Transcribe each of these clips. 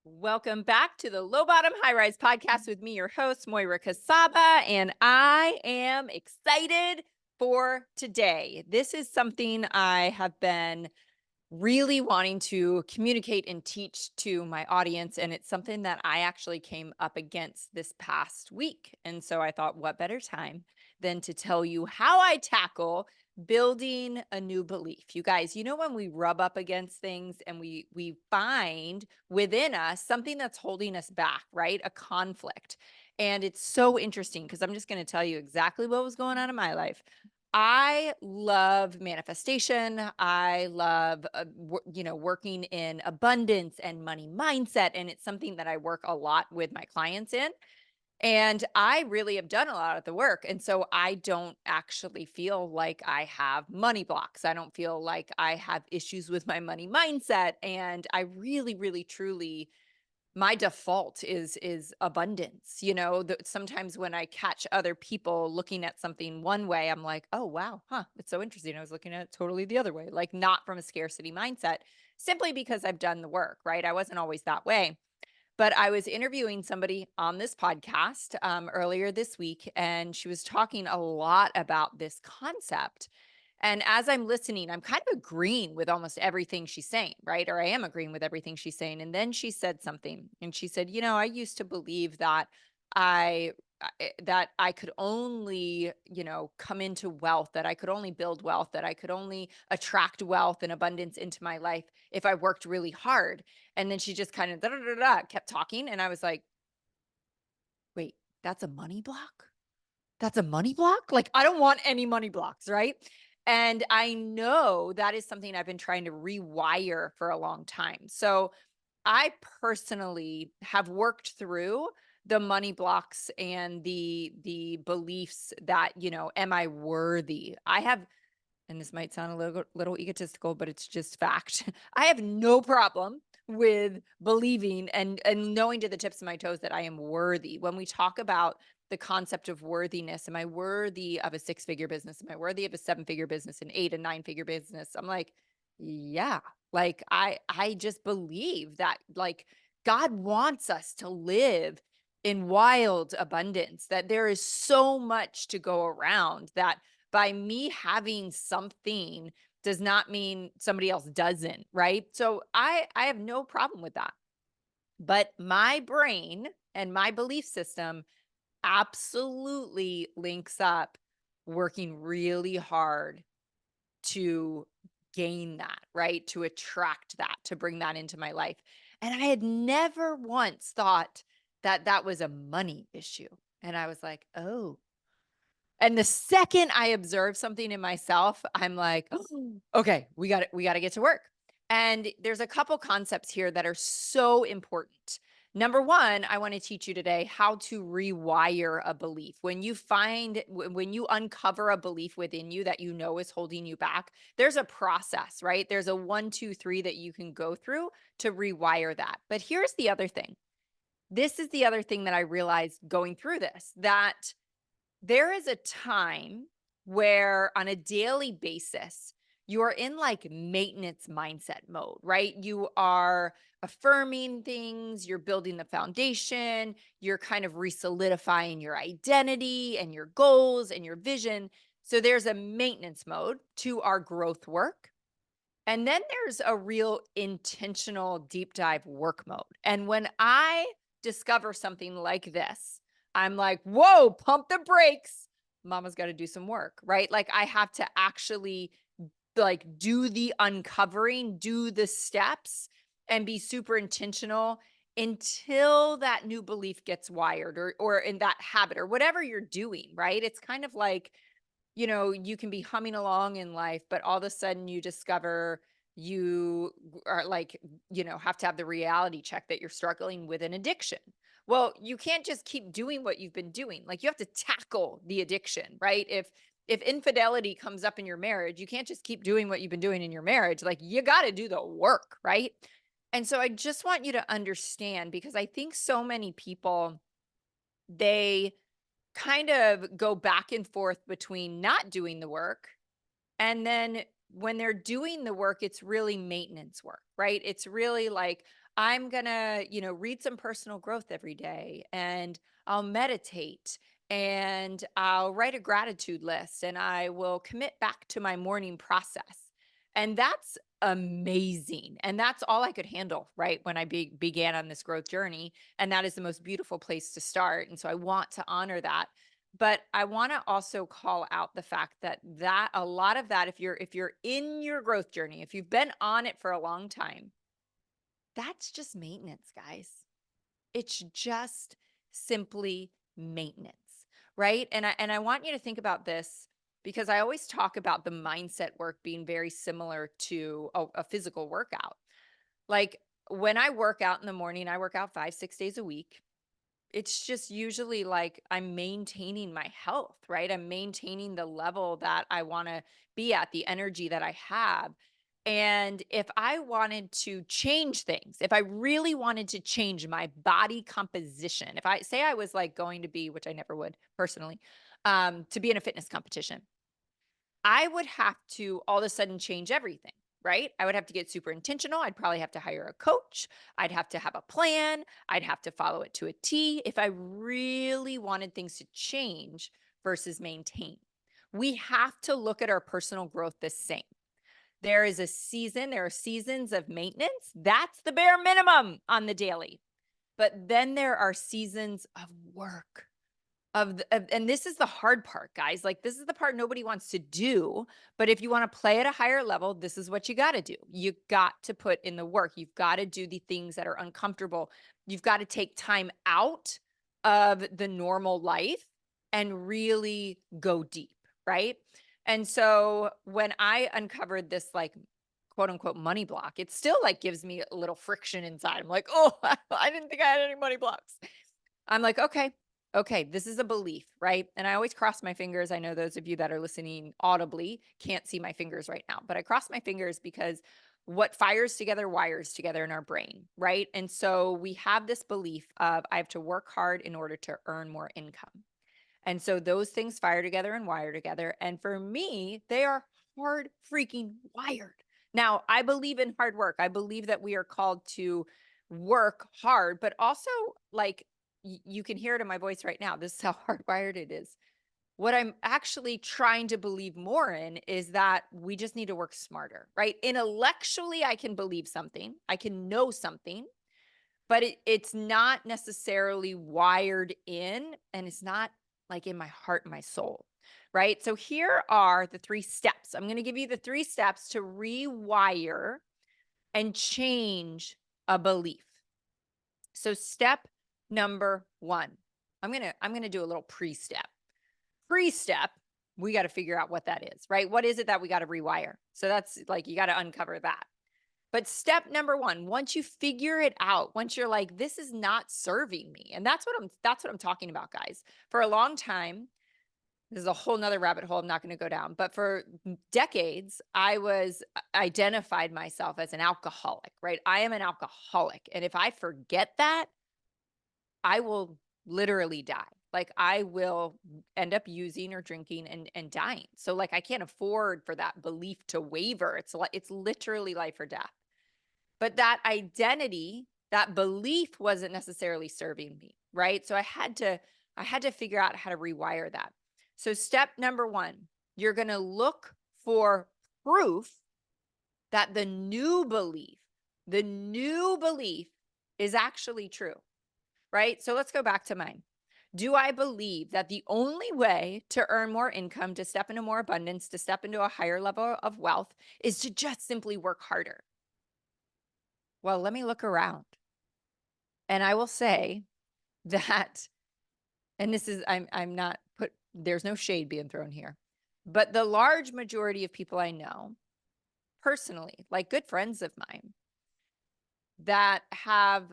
Welcome back to the Low Bottom High Rise podcast with me, your host, Moira Casaba, and I am excited for today. This is something I have been really wanting to communicate and teach to my audience, and it's something that I actually came up against this past week. And so I thought, what better time than to tell you how I tackle building a new belief. You guys, when we rub up against things and we find within us something that's holding us back, right? A conflict. And it's so interesting because I'm just going to tell you exactly what was going on in my life. I love manifestation. I love, working in abundance and money mindset. And it's something that I work a lot with my clients in. And I really have done a lot of the work. And so I don't actually feel like I have money blocks. I don't feel like I have issues with my money mindset. And I really, really, truly, my default is abundance. Sometimes when I catch other people looking at something one way, I'm like, oh wow, it's so interesting. I was looking at it totally the other way, like not from a scarcity mindset, simply because I've done the work, right? I wasn't always that way. But I was interviewing somebody on this podcast earlier this week, and she was talking a lot about this concept. And as I'm listening, I'm kind of agreeing with almost everything she's saying, right? Or I am agreeing with everything she's saying. And then she said something, and she said, I used to believe that I that I could only, come into wealth, that I could only build wealth, that I could only attract wealth and abundance into my life if I worked really hard. And then she just kind of kept talking. And I was like, wait, that's a money block? That's a money block? Like, I don't want any money blocks, right? And I know that is something I've been trying to rewire for a long time. So I personally have worked through the money blocks and the beliefs that, am I worthy? I have, and this might sound a little egotistical, but it's just fact. I have no problem with believing and knowing to the tips of my toes that I am worthy. When we talk about the concept of worthiness, am I worthy of a six-figure business? Am I worthy of a seven-figure business, an eight and nine-figure business? I'm like, yeah. Like I just believe that, like, God wants us to live in wild abundance, that there is so much to go around, that by me having something does not mean somebody else doesn't, right? So I have no problem with that. But my brain and my belief system absolutely links up working really hard to gain that, right? To attract that, to bring that into my life. And I had never once thought that that was a money issue. And I was like, oh, and the second I observe something in myself, I'm like, "Oh, okay, we got to get to work." And there's a couple concepts here that are so important. Number one, I want to teach you today how to rewire a belief. When you uncover a belief within you that is holding you back, there's a process, right? There's a 1, 2, 3 that you can go through to rewire that. But here's the other thing. This is the other thing that I realized going through this, that there is a time where on a daily basis, you are in like maintenance mindset mode, right? You are affirming things, you're building the foundation, you're kind of resolidifying your identity and your goals and your vision. So there's a maintenance mode to our growth work. And then there's a real intentional deep dive work mode. And when I discover something like this, I'm like, whoa, pump the brakes. Mama's got to do some work, right? Like I have to actually like do the uncovering, do the steps and be super intentional until that new belief gets wired or in that habit or whatever you're doing, right? It's kind of like, you can be humming along in life, but all of a sudden you discover you are like, have to have the reality check that you're struggling with an addiction. Well, you can't just keep doing what you've been doing. Like you have to tackle the addiction, right? If infidelity comes up in your marriage, you can't just keep doing what you've been doing in your marriage. Like you got to do the work, right? And so I just want you to understand, because I think so many people, they kind of go back and forth between not doing the work, and then when they're doing the work, it's really maintenance work, right? It's really like, I'm going to, read some personal growth every day, and I'll meditate, and I'll write a gratitude list, and I will commit back to my morning process. And that's amazing. And that's all I could handle, right? When I began on this growth journey. And that is the most beautiful place to start. And so I want to honor that. But I want to also call out the fact that a lot of that, if you're in your growth journey, if you've been on it for a long time, that's just maintenance, guys. It's just simply maintenance, right? And I want you to think about this, because I always talk about the mindset work being very similar to a physical workout. Like, when I work out in the morning, I work out 5, 6 days a week. It's just usually like I'm maintaining my health, right? I'm maintaining the level that I want to be at, the energy that I have. And if I wanted to change things, if I really wanted to change my body composition, if I say I was like going to be, which I never would personally, to be in a fitness competition, I would have to all of a sudden change everything, right? I would have to get super intentional. I'd probably have to hire a coach. I'd have to have a plan. I'd have to follow it to a T if I really wanted things to change versus maintain. We have to look at our personal growth the same. There are seasons of maintenance. That's the bare minimum on the daily. But then there are seasons of work. And this is the hard part, guys. Like, this is the part nobody wants to do. But if you want to play at a higher level, this is what you got to do. You got to put in the work. You've got to do the things that are uncomfortable. You've got to take time out of the normal life and really go deep, right? And so when I uncovered this, like, quote unquote money block, it still like gives me a little friction inside. I'm like, oh, I didn't think I had any money blocks. I'm like, okay, this is a belief, right? And I always cross my fingers. I know those of you that are listening audibly can't see my fingers right now, but I cross my fingers because what fires together wires together in our brain, right? And so we have this belief of I have to work hard in order to earn more income. And so those things fire together and wire together. And for me, they are hard freaking wired. Now, I believe in hard work. I believe that we are called to work hard, but also, like, you can hear it in my voice right now. This is how hardwired it is. What I'm actually trying to believe more in is that we just need to work smarter, right? Intellectually, I can believe something, I can know something, but it's not necessarily wired in, and it's not like in my heart and my soul, right? So here are the 3 steps. I'm going to give you the 3 steps to rewire and change a belief. So step number 1, I'm going to do a little pre-step. Pre-step, we got to figure out what that is, right? What is it that we got to rewire? So that's like, you got to uncover that. But step number 1, once you figure it out, once you're like, this is not serving me. And that's what I'm talking about, guys. For a long time, this is a whole nother rabbit hole I'm not going to go down, but for decades, I was identified myself as an alcoholic, right? I am an alcoholic. And if I forget that, I will literally die. Like, I will end up using or drinking and dying. So like, I can't afford for that belief to waver. It's literally life or death. But that identity, that belief wasn't necessarily serving me, right? So I had to figure out how to rewire that. So step number 1, you're going to look for proof that the new belief is actually true, right? So let's go back to mine. Do I believe that the only way to earn more income, to step into more abundance, to step into a higher level of wealth is to just simply work harder? Well, let me look around. And I will say that, and this is, I'm not there's no shade being thrown here, but the large majority of people I know personally, like good friends of mine that have,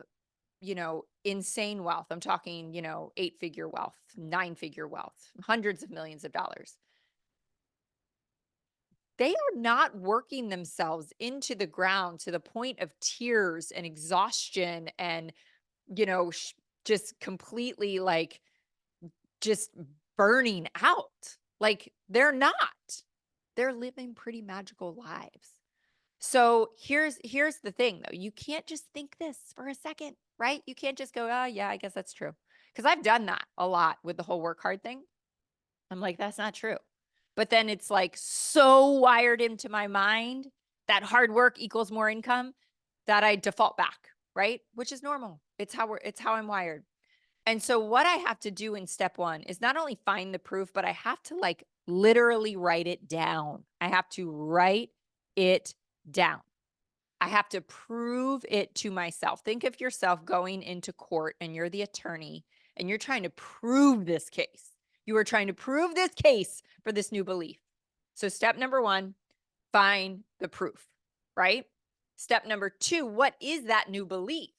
insane wealth. I'm talking, 8-figure wealth, 9-figure wealth, hundreds of millions of dollars. They are not working themselves into the ground to the point of tears and exhaustion and, just completely like just burning out. Like, they're not. They're living pretty magical lives. So here's the thing though. You can't just think this for a second, right? You can't just go, oh yeah, I guess that's true. Because I've done that a lot with the whole work hard thing. I'm like, that's not true. But then it's like so wired into my mind that hard work equals more income that I default back, right? Which is normal. It's how I'm wired. And so what I have to do in step 1 is not only find the proof, but I have to like literally write it down. I have to write it down. I have to prove it to myself. Think of yourself going into court and you're the attorney and you're trying to prove this case. You are trying to prove this case for this new belief. So step number 1, find the proof, right? Step number 2, what is that new belief?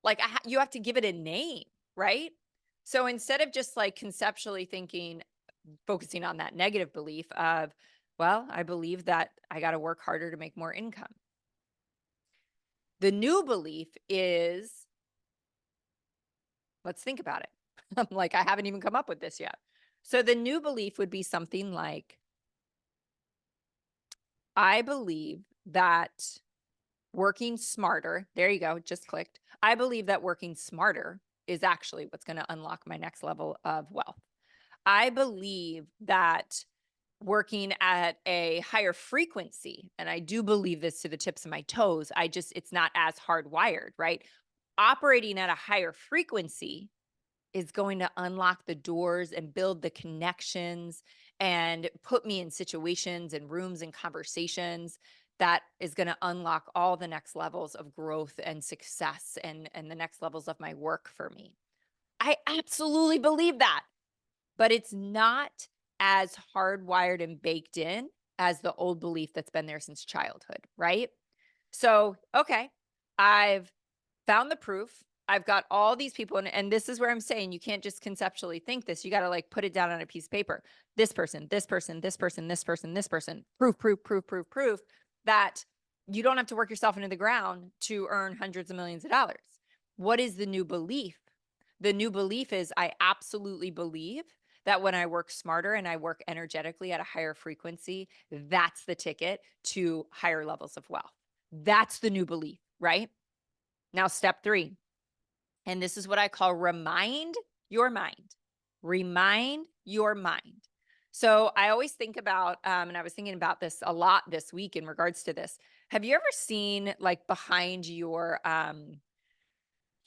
Like you have to give it a name, right? So instead of just like conceptually thinking, focusing on that negative belief of, well, I believe that I got to work harder to make more income. The new belief is, let's think about it. I'm like, I haven't even come up with this yet. So the new belief would be something like, I believe that working smarter, there you go, just clicked. I believe that working smarter is actually what's going to unlock my next level of wealth. I believe that working at a higher frequency, and I do believe this to the tips of my toes, it's not as hardwired, right? Operating at a higher frequency is going to unlock the doors and build the connections and put me in situations and rooms and conversations that is going to unlock all the next levels of growth and success and the next levels of my work for me. I absolutely believe that, but it's not as hardwired and baked in as the old belief that's been there since childhood, right? So, okay, I've found the proof. I've got all these people, and this is where I'm saying you can't just conceptually think this. You got to like put it down on a piece of paper. This person, this person, this person, this person, this person. Proof, proof, proof, proof, proof that you don't have to work yourself into the ground to earn hundreds of millions of dollars. What is the new belief? The new belief is I absolutely believe that when I work smarter and I work energetically at a higher frequency, that's the ticket to higher levels of wealth. That's the new belief, right? Now, step 3, and this is what I call remind your mind. Remind your mind. So I always think about, and I was thinking about this a lot this week in regards to this. Have you ever seen like behind your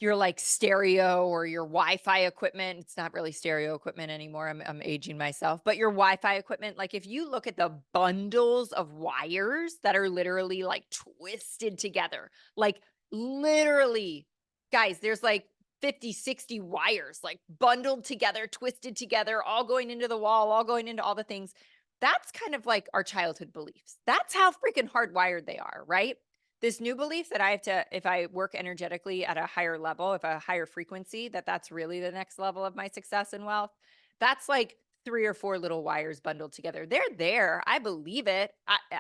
like stereo or your Wi-Fi equipment? It's not really stereo equipment anymore. I'm aging myself, but your Wi-Fi equipment, like if you look at the bundles of wires that are literally like twisted together, like literally, guys, there's like 50, 60 wires, like bundled together, twisted together, all going into the wall, all going into all the things. That's kind of like our childhood beliefs. That's how freaking hardwired they are, right? This new belief that I have to, if I work energetically at a higher level, if a higher frequency, that's really the next level of my success and wealth. That's like 3 or 4 little wires bundled together. They're there. I believe it.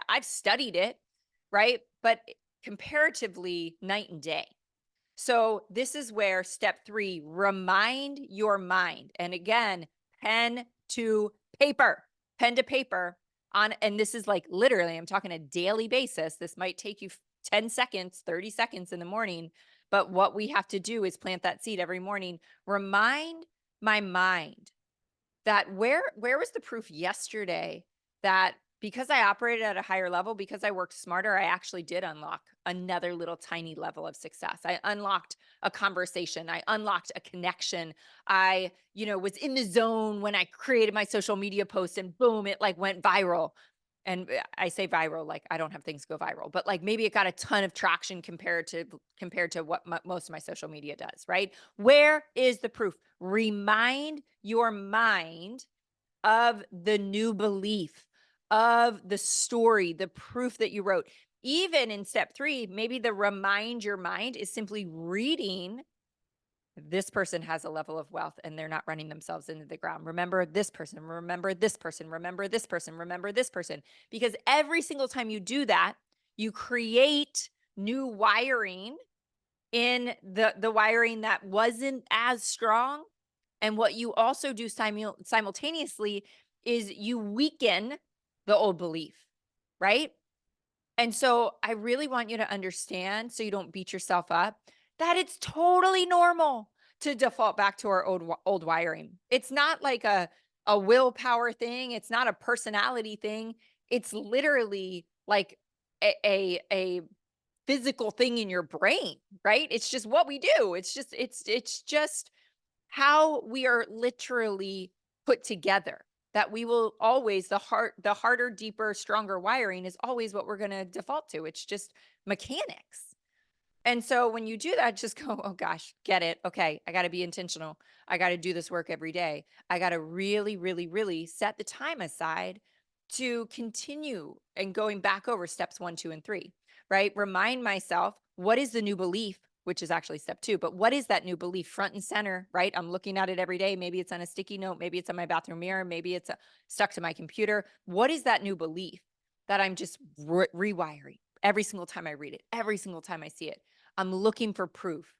I've studied it, right? But comparatively, night and day. So this is where step 3, remind your mind. And again, pen to paper on, and this is like literally, I'm talking a daily basis. This might take you 10 seconds, 30 seconds in the morning. But what we have to do is plant that seed every morning. Remind my mind that where was the proof yesterday that because I operated at a higher level, because I worked smarter, I actually did unlock another little tiny level of success. I unlocked a conversation. I unlocked a connection. I, was in the zone when I created my social media post and boom, it like went viral. And I say viral, like I don't have things go viral, but like maybe it got a ton of traction compared to what most of my social media does, right? Where is the proof? Remind your mind of the new belief, of the story, the proof that you wrote. Even in step 3, maybe the remind your mind is simply reading, this person has a level of wealth and they're not running themselves into the ground. Remember this person, remember this person, remember this person, remember this person. Because every single time you do that, you create new wiring in the wiring that wasn't as strong. And what you also do simultaneously is you weaken the old belief, right? And so I really want you to understand, so you don't beat yourself up, that it's totally normal to default back to our old wiring. It's not like a willpower thing, it's not a personality thing. It's literally like a physical thing in your brain, right? It's just what we do. It's just how we are literally put together, that we will always, the harder, deeper, stronger wiring is always what we're going to default to. It's just mechanics. And so when you do that, just go, oh gosh, get it. Okay, I got to be intentional. I got to do this work every day. I got to really, really, really set the time aside to continue and going back over steps 1, 2, and 3, right? Remind myself, what is the new belief, which is actually step 2, but what is that new belief front and center, right? I'm looking at it every day. Maybe it's on a sticky note. Maybe it's on my bathroom mirror. Maybe it's stuck to my computer. What is that new belief that I'm just rewiring every single time I read it, every single time I see it? I'm looking for proof.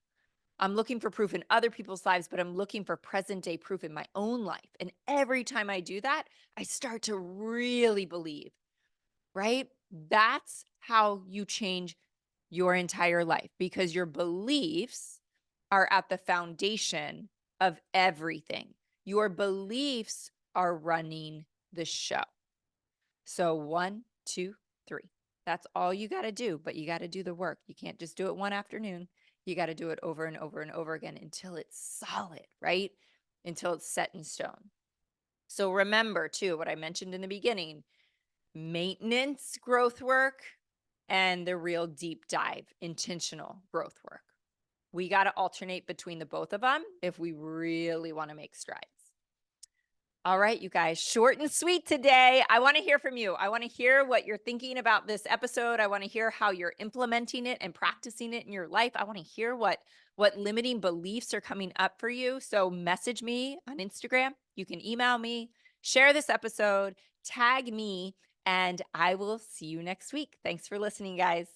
I'm looking for proof in other people's lives, but I'm looking for present day proof in my own life. And every time I do that, I start to really believe, right? That's how you change your entire life, because your beliefs are at the foundation of everything. Your beliefs are running the show. So 1, 2, 3. That's all you got to do, but you got to do the work. You can't just do it one afternoon. You got to do it over and over and over again until it's solid, right? Until it's set in stone. So remember too, what I mentioned in the beginning, maintenance growth work and the real deep dive intentional growth work. We got to alternate between the both of them if we really want to make strides. All right, you guys, short and sweet today. I want to hear from you. I want to hear what you're thinking about this episode. I want to hear how you're implementing it and practicing it in your life. I want to hear what limiting beliefs are coming up for you. So message me on Instagram. You can email me, share this episode, tag me, and I will see you next week. Thanks for listening, guys.